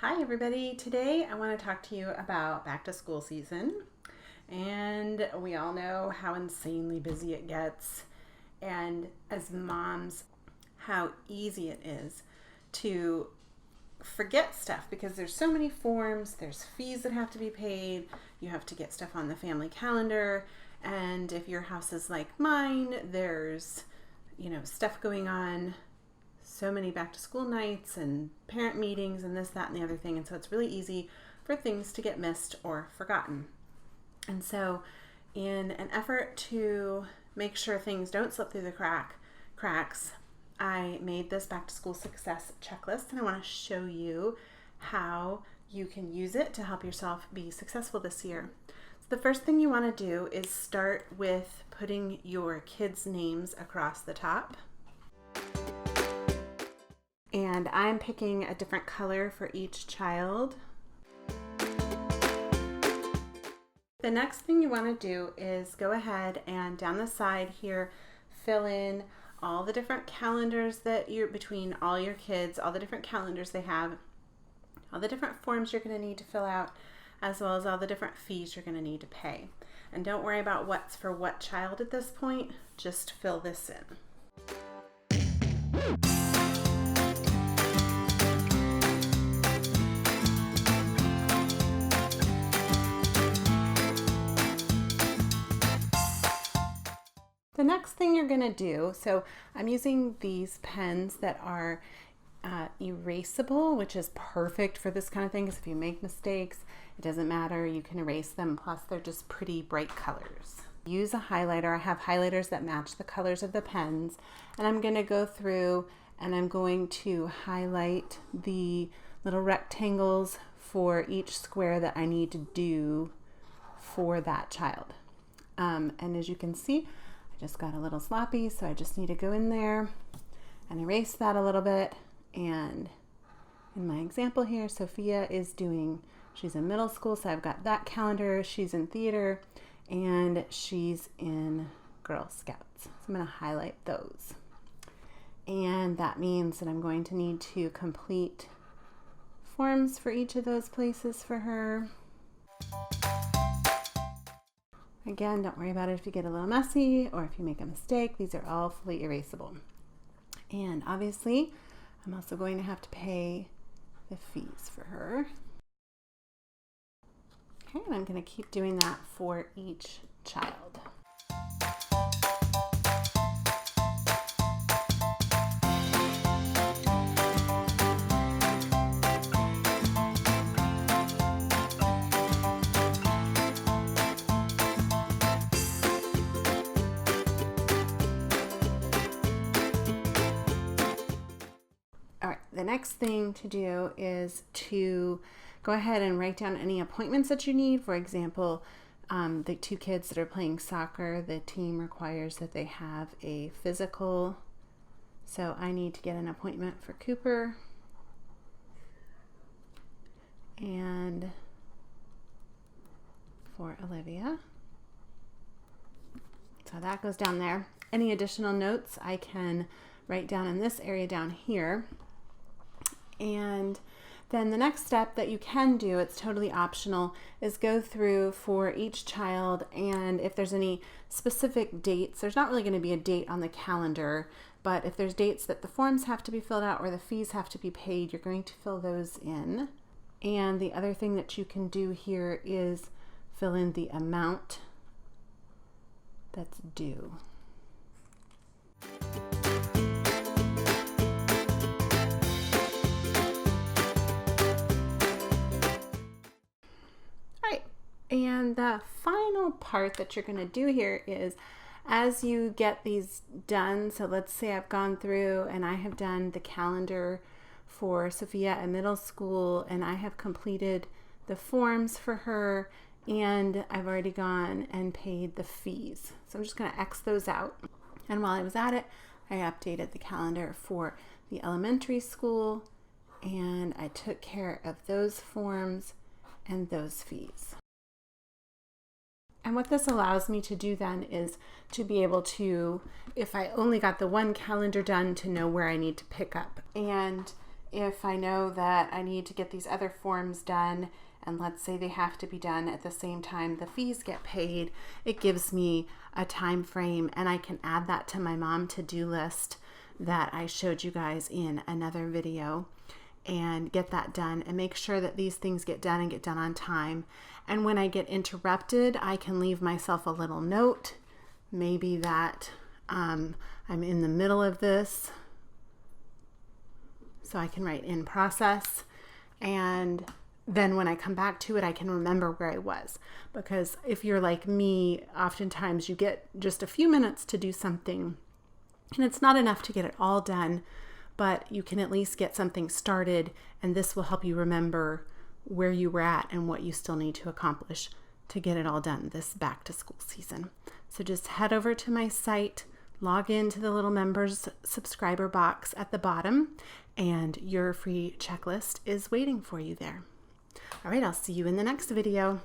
Hi everybody. Today I want to talk to you about back to school season. And we all know how insanely busy it gets. And as moms, how easy it is to forget stuff because there's so many forms, there's fees that have to be paid, you have to get stuff on the family calendar. And if your house is like mine, there's, stuff going on, so many back to school nights and parent meetings and this, that, and the other thing. And so it's really easy for things to get missed or forgotten. And so in an effort to make sure things don't slip through the cracks, I made this back to school success checklist, and I want to show you how you can use it to help yourself be successful this year. So the first thing you want to do is start with putting your kids' names across the top. And I'm picking a different color for each child. The next thing you want to do is go ahead and down the side here, fill in all the different calendars that you're between all your kids, all the different calendars they have, all the different forms you're going to need to fill out, as well as all the different fees you're going to need to pay. And don't worry about what's for what child at this point, just fill this in. The next thing you're going to do, so I'm using these pens that are erasable, which is perfect for this kind of thing because if you make mistakes, it doesn't matter, you can erase them, plus they're just pretty bright colors. Use a highlighter. I have highlighters that match the colors of the pens, and I'm going to go through and I'm going to highlight the little rectangles for each square that I need to do for that child. And as you can see, I just got a little sloppy, so I just need to go in there and erase that a little bit. And in my example here, Sophia she's in middle school, so I've got that calendar. She's in theater and she's in Girl Scouts. So I'm going to highlight those. And that means that I'm going to need to complete forms for each of those places for her. Again, don't worry about it if you get a little messy or if you make a mistake. These are all fully erasable. And obviously, I'm also going to have to pay the fees for her. Okay, and I'm going to keep doing that for each child. All right, the next thing to do is to go ahead and write down any appointments that you need. For example, the two kids that are playing soccer, the team requires that they have a physical. So I need to get an appointment for Cooper and for Olivia. So that goes down there. Any additional notes I can write down in this area down here. And then the next step that you can do, it's totally optional, is go through for each child, and if there's any specific dates, there's not really going to be a date on the calendar, but if there's dates that the forms have to be filled out or the fees have to be paid, you're going to fill those in. And the other thing that you can do here is fill in the amount that's due. And the final part that you're going to do here is as you get these done, so let's say I've gone through and I have done the calendar for Sophia at middle school and I have completed the forms for her and I've already gone and paid the fees. So I'm just going to X those out. And while I was at it, I updated the calendar for the elementary school and I took care of those forms and those fees. And what this allows me to do then is to be able to, if I only got the one calendar done, to know where I need to pick up. And if I know that I need to get these other forms done, and let's say they have to be done at the same time the fees get paid, it gives me a time frame, and I can add that to my mom to-do list that I showed you guys in another video, and get that done and make sure that these things get done and get done on time. And when I get interrupted, I can leave myself a little note, maybe that I'm in the middle of this, so I can write in process, and then when I come back to it, I can remember where I was. Because if you're like me, oftentimes you get just a few minutes to do something, and it's not enough to get it all done, but you can at least get something started, and this will help you remember where you were at and what you still need to accomplish to get it all done this back to school season. So just head over to my site, log into the little members subscriber box at the bottom, and your free checklist is waiting for you there. All right, I'll see you in the next video.